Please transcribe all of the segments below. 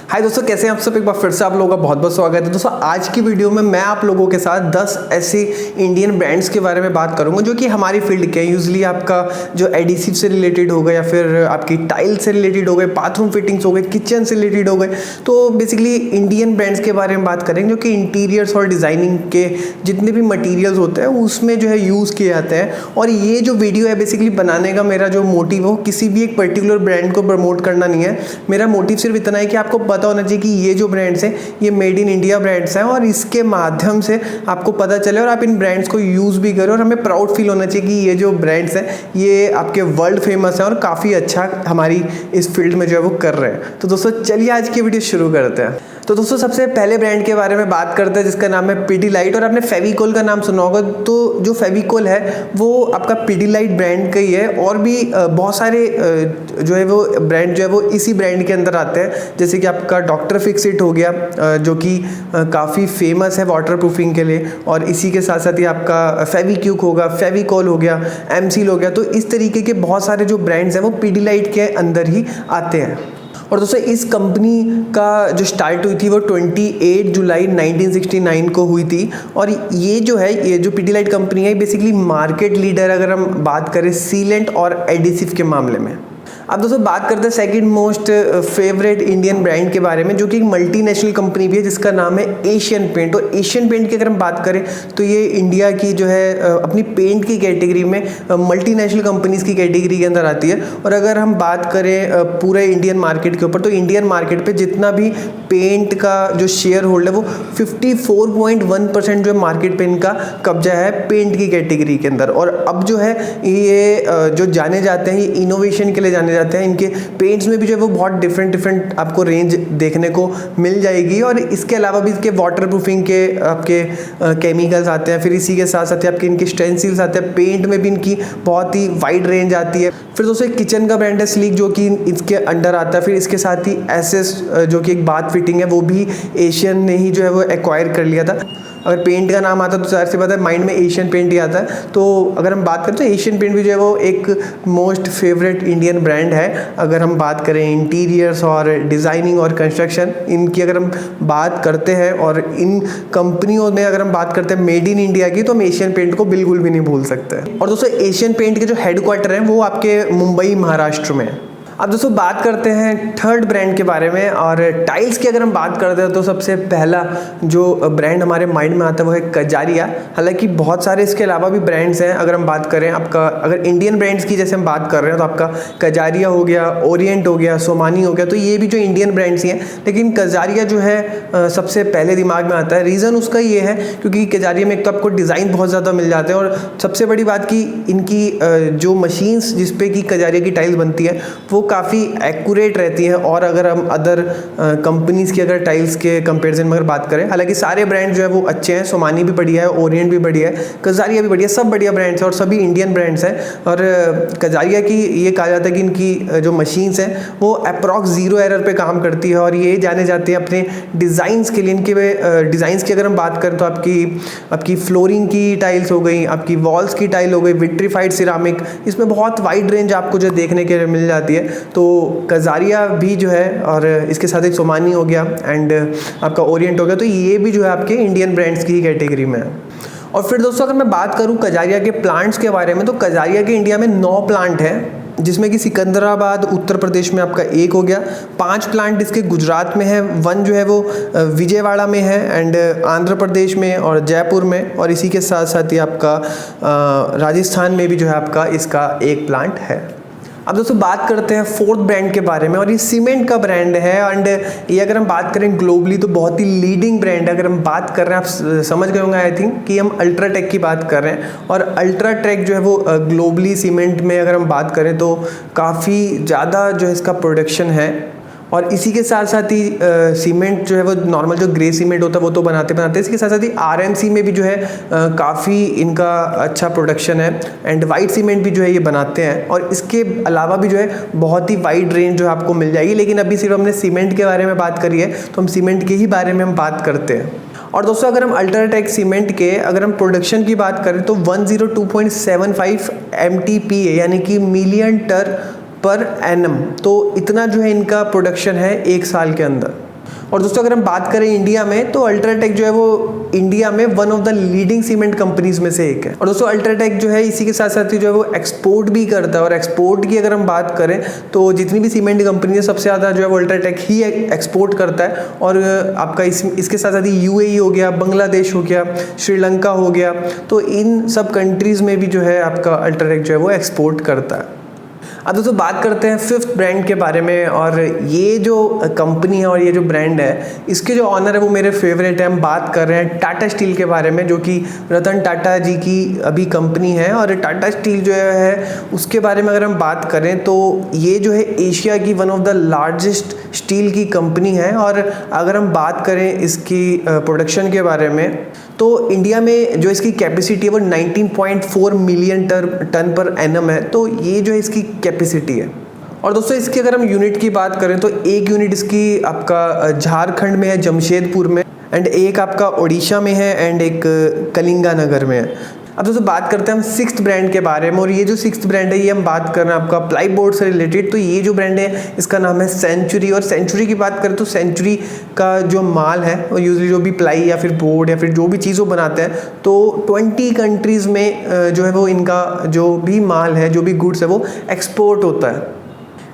हाय दोस्तों, कैसे हैं आप सब। एक बार फिर से आप लोगों का बहुत बहुत स्वागत है। दोस्तों आज की वीडियो में मैं आप लोगों के साथ 10 ऐसे इंडियन ब्रांड्स के बारे में बात करूंगा जो कि हमारी फील्ड के हैं। यूजली आपका जो एडिसिव से रिलेटेड हो गए या फिर आपकी टाइल से रिलेटेड हो गए, बाथरूम फिटिंग्स हो गए, किचन से रिलेटेड हो गए। तो बेसिकली इंडियन ब्रांड्स के बारे में बात करेंगे जो कि इंटीरियर्स और डिज़ाइनिंग के जितने भी मटीरियल्स होते हैं उसमें जो है यूज़ किए जाते हैं। और ये जो वीडियो है बेसिकली बनाने का मेरा जो मोटिव हो किसी भी एक पर्टिकुलर ब्रांड को प्रमोट करना नहीं है। मेरा मोटिव सिर्फ इतना है कि आपको पता होना चाहिए कि ये जो ब्रांड्स हैं ये मेड इन इंडिया ब्रांड्स हैं और इसके माध्यम से आपको पता चले और आप इन ब्रांड्स को यूज़ भी करें। और हमें प्राउड फील होना चाहिए कि ये जो ब्रांड्स हैं ये आपके वर्ल्ड फेमस हैं और काफ़ी अच्छा हमारी इस फील्ड में जो है वो कर रहे हैं। तो दोस्तों चलिए आज की वीडियो शुरू करते हैं। तो दोस्तों सबसे पहले ब्रांड के बारे में बात करते हैं जिसका नाम है पिडीलाइट। और आपने फेविकोल का नाम सुना होगा। तो जो फेविकोल है वो आपका पिडीलाइट ब्रांड का ही है। और भी बहुत सारे जो है वो ब्रांड जो है वो इसी ब्रांड के अंदर आते हैं। जैसे कि आपका डॉक्टर फिक्सिट हो गया जो कि काफ़ी फेमस है वाटर प्रूफिंग के लिए। और इसी के साथ साथ ही आपका फेविक्विक होगा, फेविकोल हो गया, एमसील हो गया। तो इस तरीके के बहुत सारे जो ब्रांड्स हैं वो पिडीलाइट के अंदर ही आते हैं। और दोस्तों इस कंपनी का जो स्टार्ट हुई थी वो 28 जुलाई 1969 को हुई थी। और ये जो है ये जो पिडीलाइट कंपनी है बेसिकली मार्केट लीडर अगर हम बात करें सीलेंट और एडिसिव के मामले में। अब दोस्तों बात करते हैं second most favourite Indian brand के बारे में जो कि एक मल्टीनेशनल कंपनी भी है जिसका नाम है एशियन पेंट। और एशियन पेंट की अगर हम बात करें तो ये इंडिया की जो है अपनी पेंट की कैटेगरी में मल्टीनेशनल कंपनीज की कैटेगरी के अंदर आती है। और अगर हम बात करें पूरे इंडियन मार्केट के ऊपर तो इंडियन मार्केट पे जितना भी पेंट का जो शेयर होल्ड है वो 54.1% जो मार्केट पे इनका कब्जा है पेंट की कैटेगरी के अंदर। और अब जो है ये जो जाने जाते हैं ये इनोवेशन के लिए जाने जाते हैं। इनके पेंट्स में भी जो है वो बहुत डिफरेंट आपको रेंज देखने को मिल जाएगी। और इसके अलावा भी इसके वाटर प्रूफिंग के आपके केमिकल्स आते हैं। फिर इसी के साथ साथ आपके इनके स्टेंसिल्स आते हैं। पेंट में भी इनकी बहुत ही वाइड रेंज आती है। फिर दोस्तों एक किचन का ब्रांड है स्लीक जो कि इसके अंडर आता है। फिर इसके साथ ही एसएस जो कि एक बाथ फिटिंग है वो भी एशियन ने ही जो है वो एक्वायर कर लिया था। अगर पेंट का नाम आता है तो जाहिर सी बात है माइंड में एशियन पेंट ही आता है। तो अगर हम बात करें तो एशियन पेंट भी जो है वो एक मोस्ट फेवरेट इंडियन ब्रांड है। अगर हम बात करें इंटीरियर्स और डिज़ाइनिंग और कंस्ट्रक्शन इनकी अगर हम बात करते हैं और इन कंपनियों में अगर हम बात करते हैं मेड इन इंडिया की तो हम एशियन पेंट को बिल्कुल भी नहीं भूल सकते। और दोस्तों एशियन पेंट के जो हेडक्वार्टर हैं वो आपके मुंबई महाराष्ट्र में है। अब दोस्तों बात करते हैं थर्ड ब्रांड के बारे में। और टाइल्स की अगर हम बात करते हैं तो सबसे पहला जो ब्रांड हमारे माइंड में आता है वो है कजारिया। हालांकि बहुत सारे इसके अलावा भी ब्रांड्स हैं। अगर हम बात करें आपका अगर इंडियन ब्रांड्स की जैसे हम बात कर रहे हैं तो आपका कजारिया हो गया, ओरिएंट हो गया, सोमानी हो गया। तो ये भी जो इंडियन ब्रांड्स ही हैं लेकिन कजारिया जो है सबसे पहले दिमाग में आता है। रीज़न उसका ये है क्योंकि कजारिया में एक तो आपको डिज़ाइन बहुत ज़्यादा मिल जाते हैं। और सबसे बड़ी बात की इनकी जो मशीन्स जिसपे की कजारिया की टाइल्स बनती है वो काफ़ी एक्यूरेट रहती है। और अगर हम अदर कंपनीज़ की अगर टाइल्स के कंपैरिजन में अगर बात करें हालांकि सारे ब्रांड जो है वो अच्छे हैं। सोमानी भी बढ़िया है, ओरिएंट भी बढ़िया है, कजारिया भी बढ़िया, सब बढ़िया ब्रांड्स हैं और सभी इंडियन ब्रांड्स हैं। और कजारिया की ये कहा जाता है कि इनकी जो मशीन्स हैं वो अप्रॉक्स 0 एरर पे काम करती है। और ये जाने जाते हैं अपने डिज़ाइंस के लिए। इनके डिज़ाइंस की अगर हम बात करें तो आपकी फ्लोरिंग की टाइल्स हो गई, आपकी वॉल्स की टाइल हो गई, विट्रीफाइड सिरामिक, इसमें बहुत वाइड रेंज आपको जो देखने के लिए मिल जाती है। तो कजारिया भी जो है और इसके साथ एक सोमानी हो गया एंड आपका ओरिएंट हो गया। तो ये भी जो है आपके इंडियन ब्रांड्स की कैटेगरी में है। और फिर दोस्तों अगर मैं बात करूं कजारिया के प्लांट्स के बारे में तो कजारिया के इंडिया में 9 प्लांट हैं जिसमें कि सिकंदराबाद उत्तर प्रदेश में आपका 1 हो गया, 5 प्लांट इसके गुजरात में है, 1 जो है वो विजयवाड़ा में है एंड आंध्र प्रदेश में और जयपुर में। और इसी के साथ साथ ही आपका राजस्थान में भी जो है आपका इसका 1 प्लांट है। अब दोस्तों बात करते हैं फोर्थ ब्रांड के बारे में। और ये सीमेंट का ब्रांड है एंड ये अगर हम बात करें ग्लोबली तो बहुत ही लीडिंग ब्रांड है। अगर हम बात कर रहे हैं आप समझ गए होंगे आई थिंक कि हम अल्ट्राटेक की बात कर रहे हैं। और अल्ट्राटेक जो है वो ग्लोबली सीमेंट में अगर हम बात करें तो काफ़ी ज़्यादा जो है इसका प्रोडक्शन है। और इसी के साथ साथ ही सीमेंट जो है वो नॉर्मल जो ग्रे सीमेंट होता है वो तो बनाते इसके साथ साथ ही आरएमसी में भी जो है काफ़ी इनका अच्छा प्रोडक्शन है एंड वाइट सीमेंट भी जो है ये बनाते हैं। और इसके अलावा भी जो है बहुत ही वाइड रेंज जो है आपको मिल जाएगी। लेकिन अभी सिर्फ हमने सीमेंट के बारे में बात करी है तो हम सीमेंट के ही बारे में हम बात करते हैं। और दोस्तों अगर हम अल्ट्राटेक सीमेंट के अगर हम प्रोडक्शन की बात करें तो 102.75 MTPA यानी कि मिलियन टन पर एनम, तो इतना जो है इनका प्रोडक्शन है 1 साल के अंदर। और दोस्तों अगर हम बात करें इंडिया में, तो अल्ट्राटेक जो है वो इंडिया में one of the leading cement companies में से एक है। और दोस्तों अल्ट्राटेक जो है इसी के साथ साथ जो है वो एक्सपोर्ट भी करता है, और एक्सपोर्ट की अगर हम बात करें तो जितनी भी सीमेंट कंपनी है सबसे ज़्यादा जो है वो अल्ट्राटेक ही एक्सपोर्ट करता है। और आपका इसके साथ साथ ही यूएई हो गया, बांग्लादेश हो गया, श्रीलंका हो गया, तो इन सब कंट्रीज़ में भी जो है आपका अल्ट्राटेक जो है वो एक्सपोर्ट करता है। अब दोस्तों बात करते हैं फिफ्थ ब्रांड के बारे में, और ये जो कंपनी है और ये जो ब्रांड है इसके जो ऑनर है वो मेरे फेवरेट है। हम बात कर रहे हैं टाटा स्टील के बारे में, जो कि रतन टाटा जी की अभी कंपनी है। और टाटा स्टील जो है उसके बारे में अगर हम बात करें तो ये जो है एशिया की one of the largest steel की कंपनी है। और अगर हम बात करें इसकी प्रोडक्शन के बारे में, तो इंडिया में जो इसकी कैपेसिटी है वो 19.4 मिलियन टन पर एनम है, तो ये जो है इसकी कैपेसिटी है। और दोस्तों इसकी अगर हम यूनिट की बात करें तो एक यूनिट इसकी आपका झारखंड में है, जमशेदपुर में, एंड एक आपका उड़ीसा में है, एंड एक कलिंगानगर में है। अब दोस्तों बात करते हैं हम सिक्स्थ ब्रांड के बारे में, और ये जो सिक्स्थ ब्रांड है ये हम बात कर रहे हैं आपका प्लाई बोर्ड से रिलेटेड। तो ये जो ब्रांड है इसका नाम है सेंचुरी। और सेंचुरी की बात करें तो सेंचुरी का जो माल है वो यूजली जो भी प्लाई या फिर बोर्ड या फिर जो भी चीज़ वो बनाते हैं, तो 20 कंट्रीज़ में जो है वो इनका जो भी माल है, जो भी गुड्स है वो एक्सपोर्ट होता है।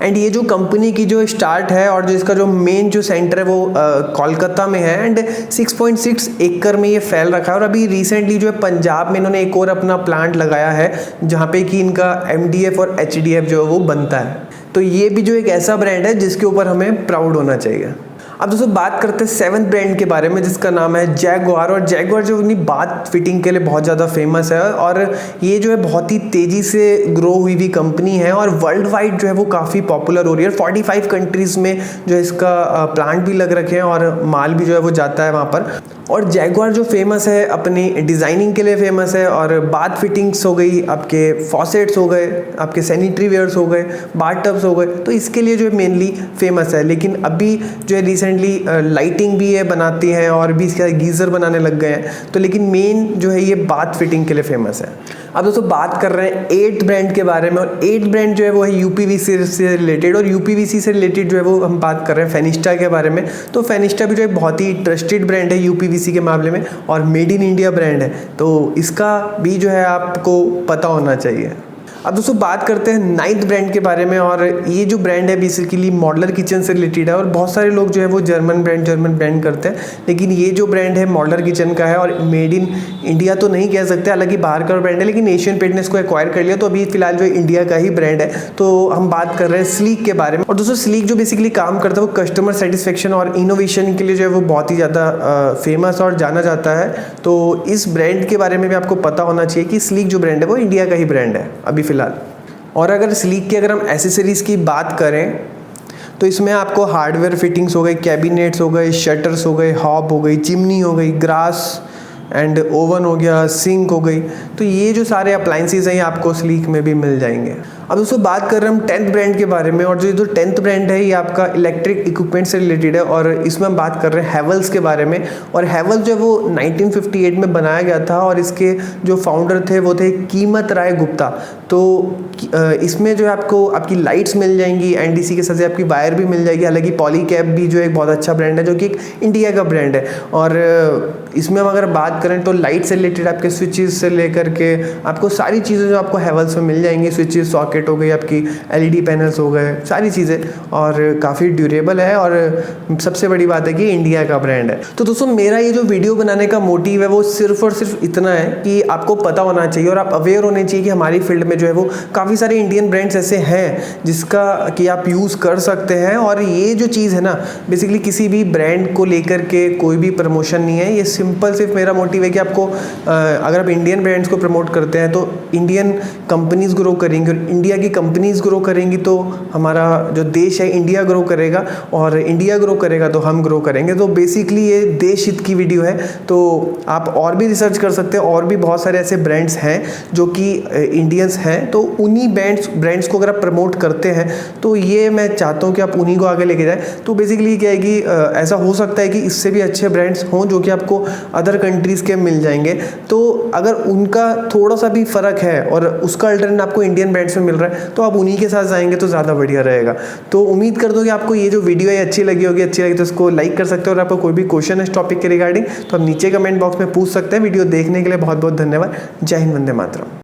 एंड ये जो कंपनी की जो स्टार्ट है और जो इसका जो मेन जो सेंटर है वो कोलकाता में है, एंड 6.6 एकड़ में ये फैल रखा है। और अभी रिसेंटली जो है पंजाब में इन्होंने एक और अपना प्लांट लगाया है जहाँ पे कि इनका MDF और HDF जो है वो बनता है। तो ये भी जो एक ऐसा ब्रांड है जिसके ऊपर हमें प्राउड होना चाहिए। अब दोस्तों बात करते हैं सेवंथ ब्रांड के बारे में जिसका नाम है जैगुआर। और जैगुआर जो अपनी बात फिटिंग के लिए बहुत ज़्यादा फेमस है, और ये जो है बहुत ही तेज़ी से ग्रो हुई हुई कंपनी है और वर्ल्ड वाइड जो है वो काफ़ी पॉपुलर हो रही है। 45 कंट्रीज़ में जो इसका प्लांट भी लग रखे हैं और माल भी जो है वो जाता है वहाँ पर। और जैगुआर जो फेमस है अपनी डिज़ाइनिंग के लिए फेमस है, और बाथ फिटिंग्स हो गई, आपके फॉसेट्स हो गए, आपके सैनिटरी वेयर्स हो गए, बाथ टब्स हो गए, तो इसके लिए जो है मेनली फेमस है। लेकिन अभी जो है रिसेंटली लाइटिंग भी ये बनाती है और भी इसका गीज़र बनाने लग गए हैं, तो लेकिन मेन जो है ये बाथ फिटिंग के लिए फेमस है। अब दोस्तों बात कर रहे हैं 8th ब्रांड के बारे में, और 8th ब्रांड जो है वो है यूपीवीसी से रिलेटेड। और यूपीवीसी से रिलेटेड जो है वो हम बात कर रहे हैं फेनिस्टा के बारे में। तो फेनिस्टा भी जो है बहुत ही ट्रस्टेड ब्रांड है यूपीवीसी के मामले में, और मेड इन इंडिया ब्रांड है, तो इसका भी जो है आपको पता होना चाहिए। अब दोस्तों बात करते हैं 9th ब्रांड के बारे में, और ये जो ब्रांड है बेसिकली मॉडलर किचन से रिलेटेड है। और बहुत सारे लोग जो है वो जर्मन ब्रांड करते हैं, लेकिन ये जो ब्रांड है मॉडलर किचन का है, और मेड इन इंडिया तो नहीं कह सकते, हालांकि बाहर का ब्रांड है, लेकिन एशियन पेंट ने इसको एक्वायर कर लिया, तो अभी फिलहाल जो इंडिया का ही ब्रांड है। तो हम बात कर रहे हैं स्लीक के बारे में। और दोस्तों स्लीक जो बेसिकली काम करता है वो कस्टमर सेटिस्फेक्शन और इनोवेशन के लिए जो है वो बहुत ही ज़्यादा फेमस और जाना जाता है। तो इस ब्रांड के बारे में भी आपको पता होना चाहिए कि स्लीक जो ब्रांड है वो इंडिया का ही ब्रांड है अभी फिलहाल। और अगर स्लीक की अगर हम एसेसरीज़ की बात करें तो इसमें आपको हार्डवेयर फिटिंग्स हो गई, कैबिनेट्स हो गए, शटर्स हो गए, हॉब हो गई, चिमनी हो गई, ग्रास एंड ओवन हो गया, सिंक हो गई, तो ये जो सारे अप्लाइंसेस हैं ये आपको स्लीक में भी मिल जाएंगे। अब दोस्तों बात कर रहे हैं हम 10th ब्रांड के बारे में, और जो 10th ब्रांड है ये आपका इलेक्ट्रिक इक्विपमेंट से रिलेटेड है, और इसमें हम बात कर रहे हैं हैवेल्स के बारे में। और हैवेल्स जो है वो 1958 में बनाया गया था, और इसके जो फाउंडर थे वो थे कीमत राय गुप्ता। तो इसमें जो है आपको आपकी लाइट्स मिल जाएंगी, एंड इसी के साथ आपकी वायर भी मिल जाएगी। हालांकि पॉलीकैब भी जो एक बहुत अच्छा ब्रांड है, जो कि एक इंडिया का ब्रांड है। और इसमें हम अगर बात करें तो लाइट से रिलेटेड आपके स्विचेस से लेकर के आपको सारी चीज़ें जो आपको हैवेल्स में मिल जाएंगी, स्विचेस, सॉकेट हो गई, आपकी LED पैनल्स हो गए, सारी चीज़ें, और काफ़ी ड्यूरेबल है, और सबसे बड़ी बात है कि इंडिया का ब्रांड है। तो दोस्तों मेरा ये जो वीडियो बनाने का मोटिव है वो सिर्फ और सिर्फ इतना है कि आपको पता होना चाहिए और आप अवेयर होने चाहिए कि हमारी फील्ड में जो है वो काफ़ी सारे इंडियन ब्रांड्स ऐसे हैं जिसका कि आप यूज़ कर सकते हैं। और ये जो चीज़ है ना, बेसिकली किसी भी ब्रांड को लेकर के कोई भी प्रमोशन नहीं है, ये सिंपल सिर्फ मेरा मोटिव है कि आपको अगर आप इंडियन ब्रांड्स को प्रमोट करते हैं तो इंडियन कंपनीज ग्रो करेंगी, और इंडिया की कंपनीज ग्रो करेंगी तो हमारा जो देश है इंडिया ग्रो करेगा, और इंडिया ग्रो करेगा तो हम ग्रो करेंगे। तो बेसिकली ये देश हित की वीडियो है, तो आप और भी रिसर्च कर सकते हैं, और भी बहुत सारे ऐसे ब्रांड्स हैं जो कि इंडियंस हैं, तो उन्हीं ब्रांड्स को अगर आप प्रमोट करते हैं तो ये मैं चाहता हूँ कि आप उन्हीं को आगे लेके जाएं। तो बेसिकली क्या है कि ऐसा हो सकता है कि इससे भी अच्छे ब्रांड्स हों जो कि आपको अदर कंट्रीज़ के मिल जाएंगे। तो अगर उनका थोड़ा सा भी फ़र्क है और उसका अल्टरनेट आपको इंडियन ब्रांड्स में मिल मिल रहा है, तो आप उन्हीं के साथ जाएंगे तो ज़्यादा बढ़िया रहेगा। तो उम्मीद कर दो कि आपको ये जो वीडियो है अच्छी लगी होगी। अच्छी लगी तो इसको लाइक कर सकते हो, और आपको कोई भी क्वेश्चन है इस टॉपिक के रिगार्डिंग तो आप नीचे कमेंट बॉक्स में पूछ सकते हैं। वीडियो देखने के लिए बहुत बहुत धन्यवाद। जय हिंद, वंदे मातरम।